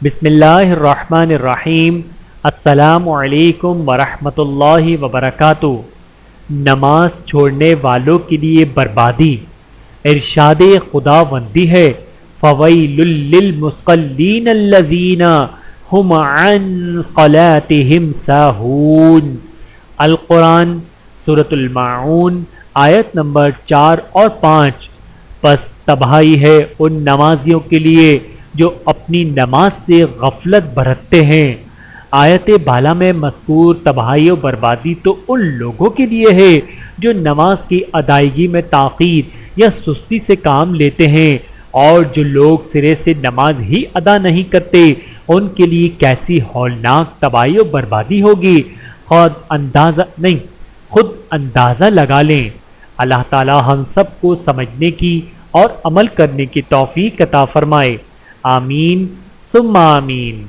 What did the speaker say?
بسم اللہ الرحمن الرحیم۔ السلام علیکم ورحمۃ اللہ وبرکاتہ۔ نماز چھوڑنے والوں کے لیے بربادی۔ ارشاد خداوندی ہے فویل للمصلین الذین هم عن صلاتهم ساہون۔ القرآن سورۃ الماعون آیت نمبر 4 اور 5۔ پس تباہی ہے ان نمازیوں کے لیے جو اپنی نماز سے غفلت برتتے ہیں۔ آیت بالا میں مذکور تباہی و بربادی تو ان لوگوں کے لیے ہے جو نماز کی ادائیگی میں تاخیر یا سستی سے کام لیتے ہیں، اور جو لوگ سرے سے نماز ہی ادا نہیں کرتے ان کے لیے کیسی ہولناک تباہی و بربادی ہوگی، خود اندازہ لگا لیں۔ اللہ تعالی ہم سب کو سمجھنے کی اور عمل کرنے کی توفیق عطا فرمائے، آمین ثم آمین۔